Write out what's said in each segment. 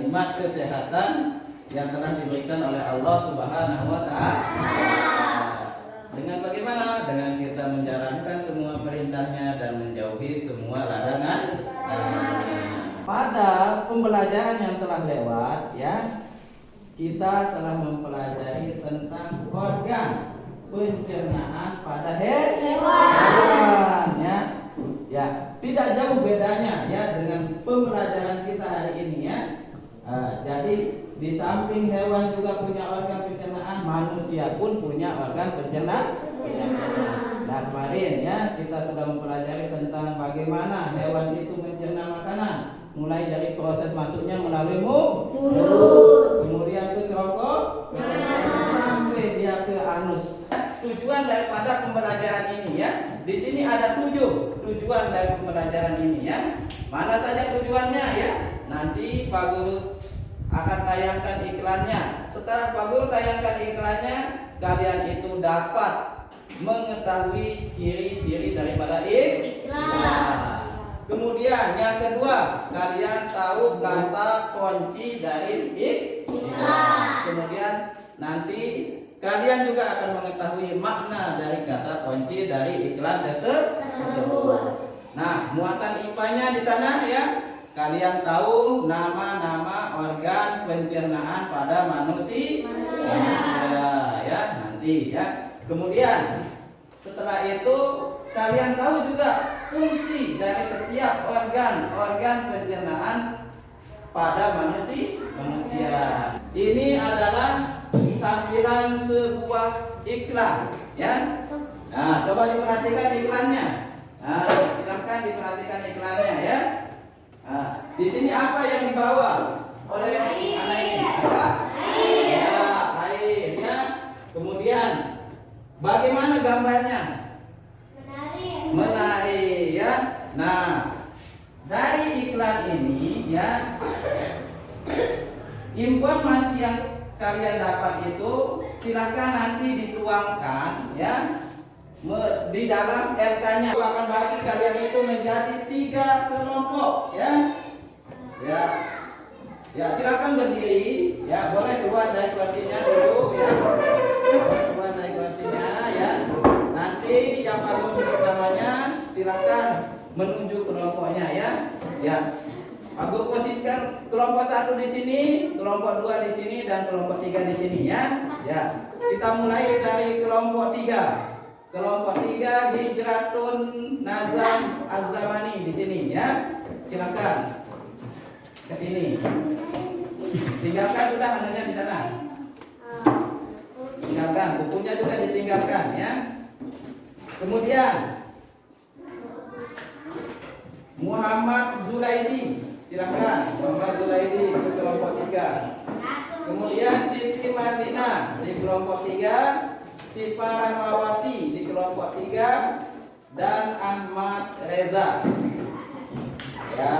nikmat kesehatan yang telah diberikan oleh Allah Subhanahu wa Ta'ala. Dengan bagaimana? Dengan kita menjalankan semua perintahnya dan menjauhi semua larangan. Pada pembelajaran yang telah lewat, ya, kita telah mempelajari tentang organ pencernaan pada hewan, ya. Ya, tidak jauh bedanya ya dengan pembelajaran kita hari ini, ya. Jadi di samping hewan juga punya organ pencernaan, manusia pun punya organ pencernaan. Nah, kemarin ya kita sudah mempelajari tentang bagaimana hewan itu mencerna makanan, mulai dari proses masuknya melalui mulut, kemudian ke kerongkong, sampai dia ke anus. Tujuan daripada pembelajaran ini, ya, di sini ada 7 tujuan dari pembelajaran ini, ya. Mana saja tujuannya, ya? Nanti Pak Guru akan tayangkan iklannya. Setelah Pak Guru tayangkan iklannya, kalian itu dapat mengetahui ciri-ciri daripada iklan. Kemudian yang kedua, kalian tahu kata kunci dari iklan. Kemudian nanti kalian juga akan mengetahui makna dari kata kunci dari iklan tersebut. Nah, muatan IPA-nya di sana, ya. Kalian tahu nama-nama organ pencernaan pada manusia, ya, nanti, ya. Kemudian setelah itu kalian tahu juga fungsi dari setiap organ pencernaan pada manusia. Ini adalah tampilan sebuah iklan, ya. Nah, coba diperhatikan iklannya. Nah, silakan diperhatikan iklannya, ya. Nah, di sini apa yang dibawa oleh anak ini? Apa? Air. Ya, air, ya. Kemudian bagaimana gambarnya? Menari, ya. Nah, dari iklan ini, ya, informasi yang kalian dapat itu silakan nanti dituangkan, ya, di dalam RK-nya. Aku akan bagi kalian itu menjadi 3 kelompok, ya. Ya, silakan berdiri, ya. Boleh keluar dari kursinya dulu, ya. Boleh keluar dari kursinya, ya. Nanti yang paling sebut namanya silakan menuju kelompoknya, ya. Ya. Aku posisikan kelompok 1 di sini, kelompok 2 di sini, dan kelompok 3 di sini, ya. Ya. Kita mulai dari kelompok 3. Kelompok 3 Hijratun Nazam Az-Zamani di sini, ya. Silakan ke sini. Tinggalkan sudah anunya di sana. Tinggalkan, bukunya juga ditinggalkan, ya. Kemudian Muhammad Zulaidi, silakan Muhammad Zulaidi ke kelompok 3. Kemudian Siti Martina di kelompok 3, Sipa Rahmawati di kelompok 3, dan Ahmad Reza. Ya.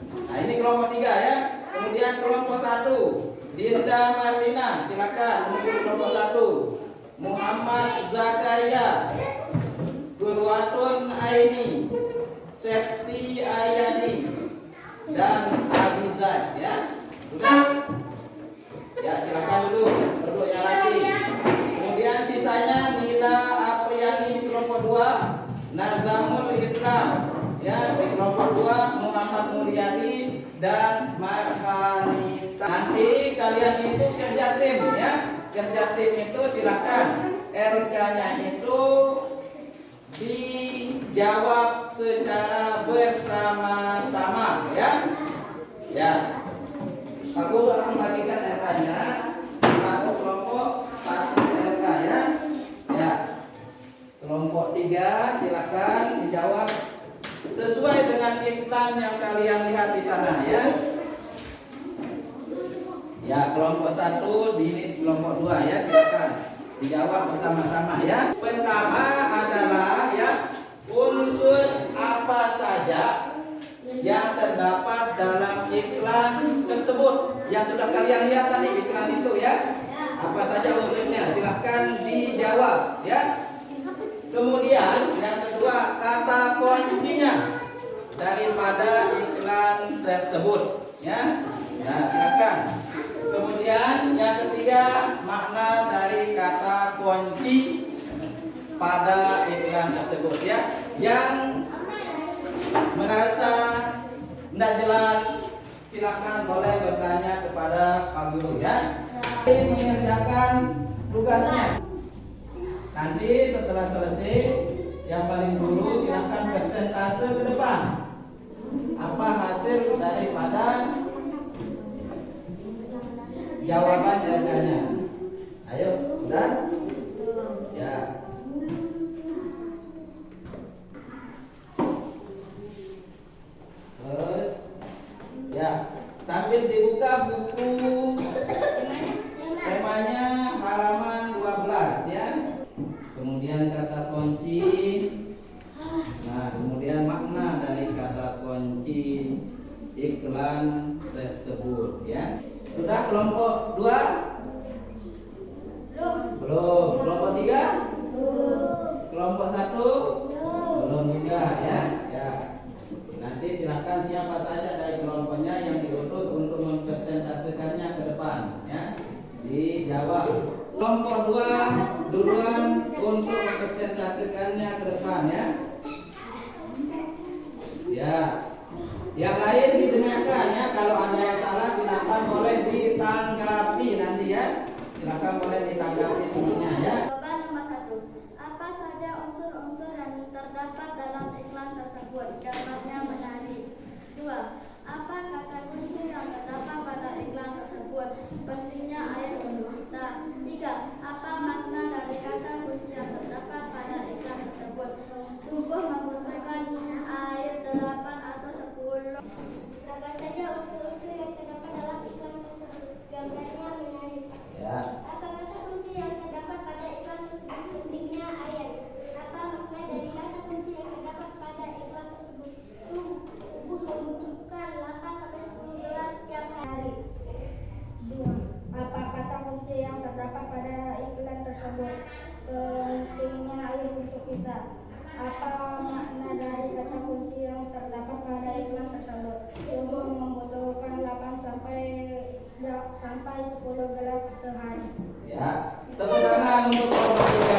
Nah, ini kelompok 3, ya. Kemudian kelompok 1 Dinda Martina, silakan menuju kelompok 1. Muhammad Zakaria, Kurwatun Aini, Septi Ayadi, dan Abizad, ya. Sudah? Ya, silakan duduk yang lagi. Kemudian sisanya Nila Apriani di kelompok 2, Nazamul Islam, ya, di kelompok 2, Muhammad Mulyadi dan Marhanita. Nanti kalian itu kerja tim, ya. Kerja tim itu silakan RK-nya itu dijawab secara bersama-sama, ya. Ya. Aku akan bagikan RK-nya satu kelompok, satu RK, ya. Ya. Kelompok 3 silakan dijawab sesuai dengan iklan yang kalian lihat di sana, ya. Ya, kelompok 1 di kelompok 2, ya, silakan dijawab bersama-sama, ya. Pertama adalah, ya, unsur apa saja yang terdapat dalam iklan tersebut yang sudah kalian lihat tadi iklan itu, ya. Apa saja unsurnya? Silakan dijawab, ya. Kemudian yang kedua, kata kuncinya daripada iklan tersebut, ya. Ya, silakan. Kemudian yang ketiga, makna dari kata kunci pada iklan tersebut ya. Yang merasa tidak jelas, silakan boleh bertanya kepada Pak Guru ya. Mengerjakan tugasnya. Nanti setelah selesai, yang paling dulu silakan persentase ke depan. Apa hasil daripada jawaban RK-nya? Ayo, sudah? Ya. Terus, ya, sambil dibuka buku temanya halaman 12 ya. Kemudian kata kunci. Nah, kemudian makna dari kata kunci iklan tersebut ya. Sudah kelompok 2? Belum. Kelompok 3? Kelompok 1? Belum juga ya. Ya. Nanti silakan siapa saja dari kelompoknya yang diutus untuk mempresentasikannya ke depan ya. Dijawab. Kelompok 2 duluan untuk mempresentasikannya ke depan ya. Ya. Yang lain didengarkan ya. Kalau ada yang salah silakan boleh ditanggapi nanti ya. Silakan boleh ditanggapi tentunya ya. Jawaban nomor 1. Apa saja unsur-unsur yang terdapat dalam iklan tersebut? Gambarnya menarik. 2. Apa kata kunci yang terdapat pada iklan tersebut? Pentingnya air untuk kita. 3. Apa makna dari kata kunci yang terdapat pada iklan tersebut? Tubuh membutuhkan air 8 atau 10. Apa saja unsur-unsur yang terdapat dalam iklan tersebut? Gambarnya menarik. Ya. Apa kata kunci yang terdapat pada iklan tersebut? Pentingnya air. Apa makna dari kata kunci yang terdapat pada iklan tersebut? Tubuh membutuhkan 8 sampai 10 gelas setiap hari. 2. Apa kata kunci yang terdapat pada iklan tersebut? Pentingnya air untuk kita. Apa makna dari kata kunci yang terdapat pada iklan tersebut? Tubuh membutuhkan 8 sampai 10 gelas sehari. Ya, tepuk tangan untuk kelompok 3.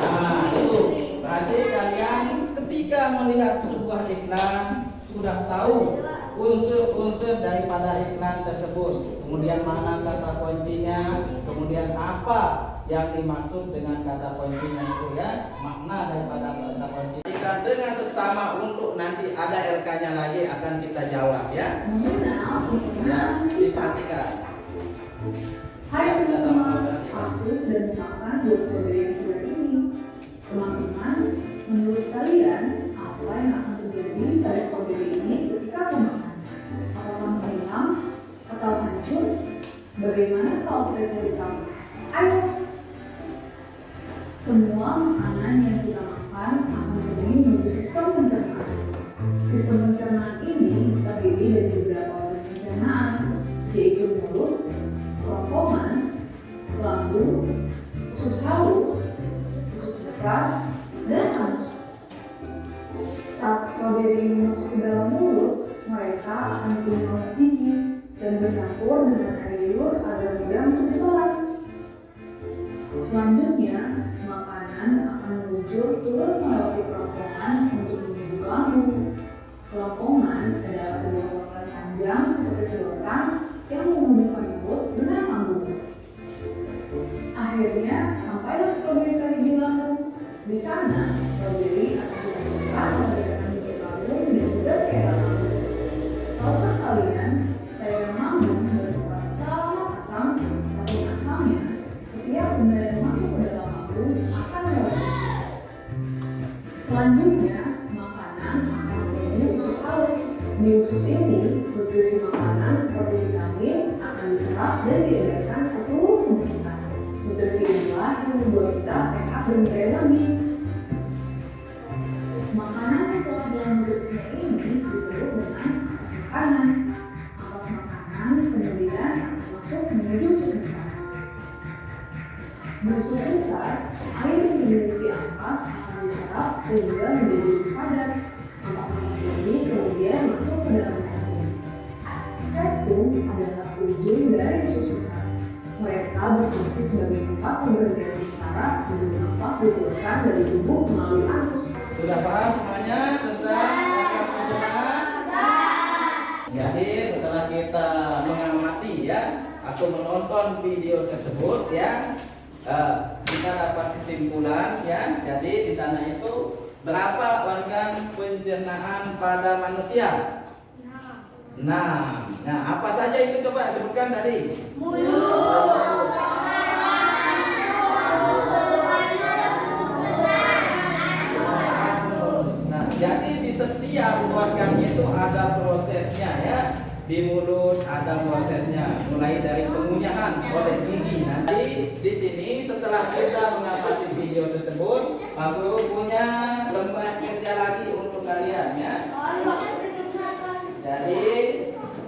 Nah, itu berarti kalian ketika melihat sebuah iklan sudah tahu unsur-unsur daripada iklan tersebut, kemudian mana kata kuncinya, kemudian apa yang dimaksud dengan kata kuncinya itu ya, makna daripada kata kunci. Dengan seksama untuk nanti ada RK-nya lagi akan kita jawab ya. Ya, diperhatikan. Hai teman-teman, aku sudah memakan 2 strawberry yang segar ini. Teman-teman, menurut kalian apa yang akan terjadi pada strawberry ini ketika aku makan? Apakah menghilang atau hancur? Bagaimana kalau kita cari tahu? Ayo! Semua makanan yang kita makan akan terjadi melalui sistem pencernaan. Sistem pencernaan ini terdiri dari beberapa organ pencernaan, yaitu mulut, kerongkongan, lambung, usus halus, usus besar, dan anus. Saat stroberi masuk ke dalam mulut, mereka akan ditumbuhkan gigi dan bercampur dengan air liur agar mudah masuk ke dalam. Selanjutnya, makanan akan meluncur turun melewati kerongkongan untuk menuju ke lambung. Kerongkongan adalah sebuah saluran panjang seperti sedotan yang menghubungkan mulut dengan lambung. Akhirnya, sampailah stroberi tadi di lambung. Di sana, stroberi akan dihancurkan oleh cairan bibir lambung dan juga cairan lambung. Tahukah kalian, cairan lambung bersifat sangat asam, saking asamnya, setiap benda yang masuk ke dalam lambung akan meleleh. Selanjutnya, makanan akan menuju usus halus. Di usus ini, nutrisi makanan seperti vitamin akan diserap dan diedarkan ke seluruh tubuh kita. Nutrisi inilah yang membuat kita sehat dan berenergi. Makanan yang telah dalam nutrisinya ini disebut dengan ampas makanan. Ampas makanan kemudian akan masuk menuju usus besar. Di usus besar, air yang dimiliki ampas akan diserap sehingga menjadi lebih padat. Ampas-ampas ini kemudian masuk ke dalam rahim. itu adalah ujung dari usus besar. Mereka berfungsi sebagai tempat pemberhentian sementara sebelum nafas dikeluarkan dari tubuh melalui anus. Sudah paham semuanya tentang organ pencernaan? Jadi setelah kita mengamati ya, aku menonton video tersebut ya, kita dapat kesimpulan ya. Jadi di sana itu berapa organ pencernaan pada manusia? 6. Nah, apa saja itu coba sebutkan tadi? Nah, jadi di setiap organ itu ada prosesnya ya. Di mulut ada prosesnya, mulai dari pengunyahan oleh gigi. Nanti di sini setelah kita mengamati video tersebut, aku punya lembar kerja lagi untuk kalian ya. Jadi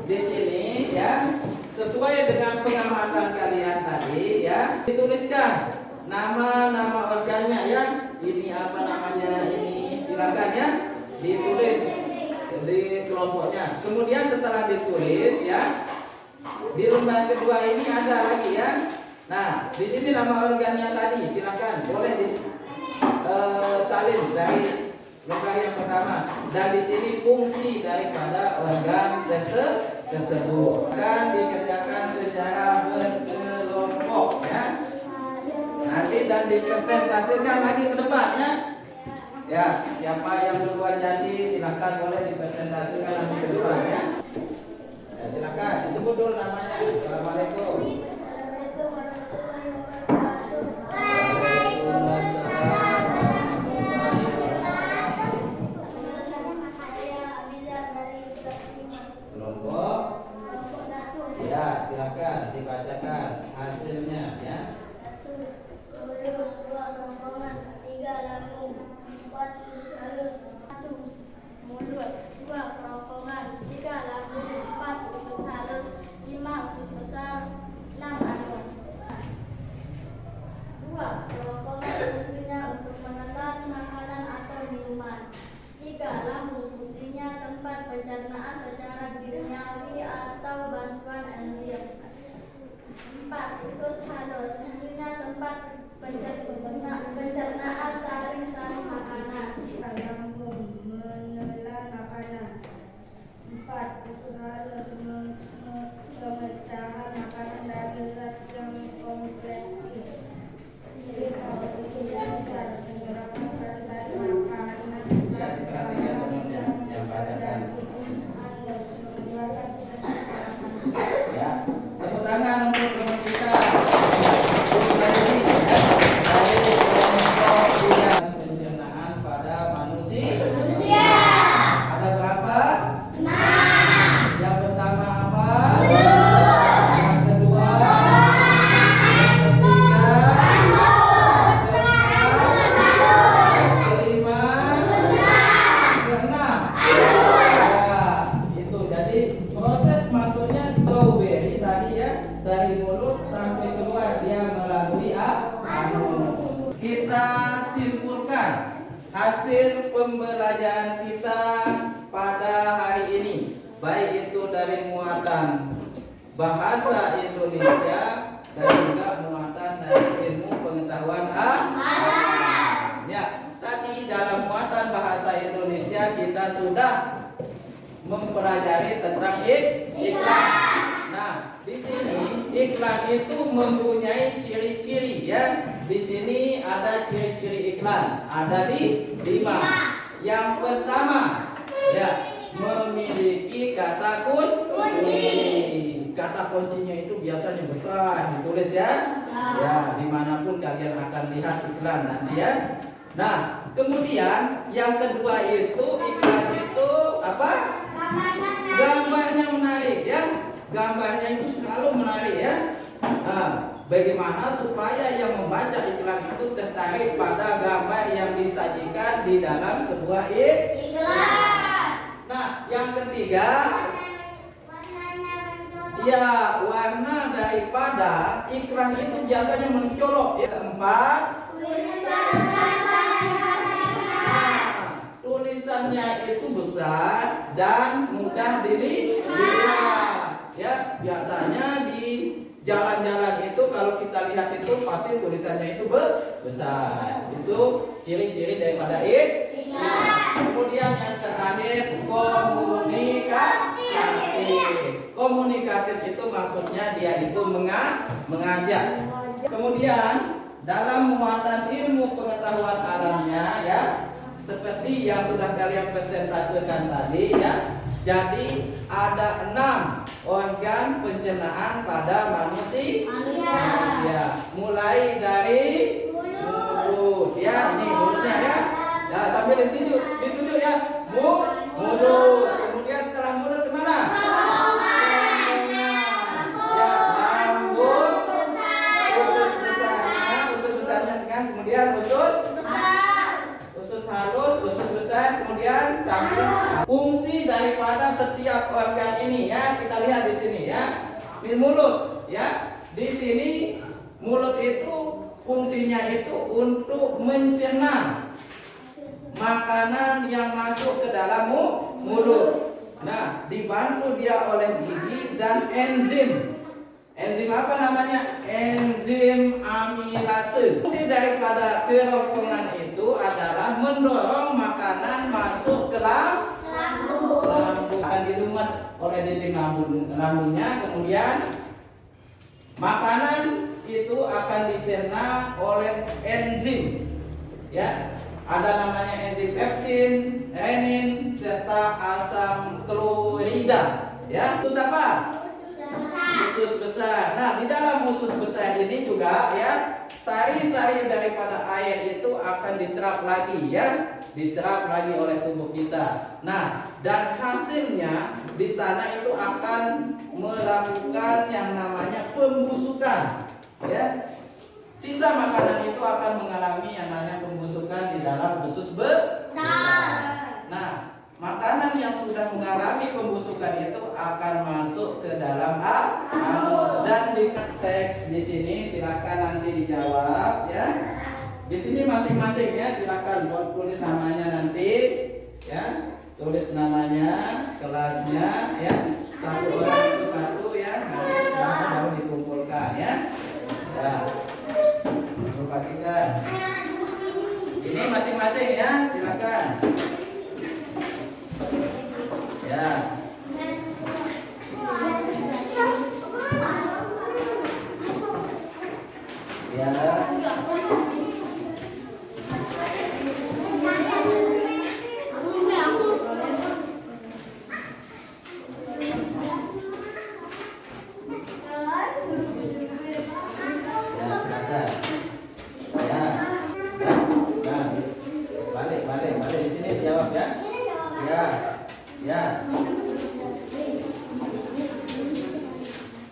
di sini ya, sesuai dengan pengamatan kalian tadi ya, dituliskan nama-nama organnya ya. Ini apa namanya ini, silakan ya ditulis di kelompoknya. Kemudian setelah ditulis ya, di lembar kedua ini ada lagi ya. Nah, di sini nama organnya tadi, silakan boleh salin dari lembar yang pertama. Dan di sini fungsi daripada organ tersebut akan dikerjakan secara berkelompok ya. Nanti dan dipresentasikan lagi ke depan ya. Ya, siapa yang duluan jadi silakan boleh dipresentasikan nanti ke depan ya. Ya, silakan disebut dulu namanya. Assalamualaikum. Kelompok. Ya, silakan dibacakan hasilnya ya. 1, 2 kerongkongan, 3 lambung, 4 usus halus, 1 mulut, 2 kerongkongan, 3 lambung, 4 usus halus, 5 usus besar, 6 anus. 2 kerongkongan fungsinya untuk menelan makanan atau minuman. 3 lambung fungsinya tempat pencernaan secara duniawi atau bantuan enzim. 4 usus halus fungsinya tempat pencernaan saring makanan. Lambung menelan makanan. 4 usus halus pemecahan makanan dari zat yang kompleks. 5 usus besar menyerapkan zat makanan. Ya, diperhatikan temannya yang bacakan. Ya, tepuk tangan untuk teman kita. Pencernaan pada manusia. Ada berapa? 6. Yang pertama apa? Yang kedua? Yang ketiga? Yang kelima? Keenam? Ya, itu jadi proses masuknya strawberry tadi ya, dari mulut sampai keluar dia melalui anus. Kita simpulkan hasil pembelajaran kita pada hari ini, baik itu dari muatan bahasa Indonesia dan juga muatan dari ilmu pengetahuan agama. Ya, tadi dalam muatan bahasa Indonesia kita sudah mempelajari tentang iklan. Nah, di sini iklan itu mempunyai ciri-ciri ya. Di sini ada ciri-ciri iklan, ada di 5. Yang pertama ya, memiliki kata kunci. Kata kuncinya itu biasanya besar ditulis ya. Ya, dimanapun kalian akan lihat iklan nanti ya. Nah, kemudian yang kedua itu iklan itu apa? Gambarnya menarik ya. Gambarnya itu selalu menarik ya. Nah, bagaimana supaya yang membaca iklan itu tertarik pada gambar yang disajikan di dalam sebuah iklan. Nah, yang ketiga, ya warna daripada iklan itu biasanya mencolok. Yang keempat, tulisannya itu besar dan mudah dilihat. Ya, biasanya di jalan-jalan itu kalau kita lihat itu pasti tulisannya itu besar. Itu ciri-ciri daripada iklan. Kemudian yang terakhir komunikatif. Komunikatif itu maksudnya dia itu mengajak. Kemudian dalam muatan ilmu pengetahuan alamnya ya, seperti yang sudah kalian presentasikan tadi ya. Jadi ada 6 organ pencernaan pada manusia. Mulai dari mulut ya, ini mulutnya ya. Nah, sambil ditunjuk ya. Mulut. Kemudian setelah mulut kemana? Ya, lambung. Usus besarnya, usus besarnya kan. Kemudian usus halus, usus besar, kemudian cangkir. Fungsi daripada setiap organ ini ya, kita lihat di sini ya. Di mulut ya. Di sini mulut itu fungsinya itu untuk mencerna makanan yang masuk ke dalam mulut. Nah, dibantu dia oleh gigi dan enzim. Enzim apa namanya? Enzim amilase. Fungsi daripada kerongkongan itu adalah mendorong makanan masuk ke lambung. Akan dilumat oleh dinding lambungnya. Kemudian makanan itu akan dicerna oleh enzim. Ya, ada namanya enzim pepsin, renin, serta asam klorida. Ya, itu apa? Usus besar. Nah, di dalam usus besar ini juga ya, sari-sari daripada air itu akan diserap lagi ya, diserap lagi oleh tubuh kita. Nah, dan hasilnya di sana itu akan melakukan yang namanya pembusukan ya. Sisa makanan itu akan mengalami yang namanya pembusukan di dalam usus besar. Nah, makanan yang sudah mengalami pembusukan itu akan masuk ke dalam anus. Dan di teks di sini silakan nanti dijawab ya. Di sini masing-masing ya, silakan buat tulis namanya nanti ya. Tulis namanya, kelasnya ya. Satu orang itu satu ya. Nanti setelah baru dikumpulkan ya. Ya. Perhatikan. Ini masing-masing ya, silakan. Ya. Ya. Balik di sini jawab ya. Ya. Ya.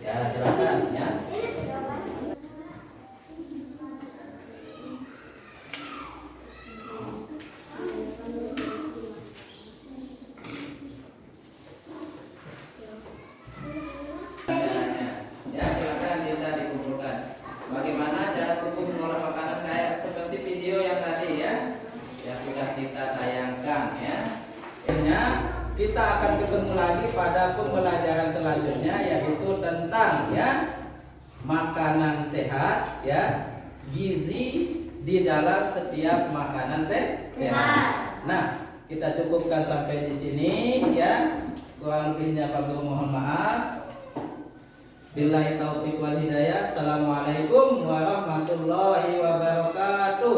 Ya, silakan ya. Ya, silakan bisa dikumpulkan. Bagaimana cara tubuh mengolah makanan kayak seperti video yang tadi ya, yang sudah kita tayangkan ya. Akhirnya kita akan ketemu lagi pada pembelajaran selanjutnya, yaitu tentang ya makanan sehat ya, gizi di dalam setiap makanan sehat. Nah, kita cukupkan sampai di sini ya. Kurang lebihnya Pak Guru mohon maaf. Billahi taufiq wal hidayah. Assalamualaikum warahmatullahi wabarakatuh.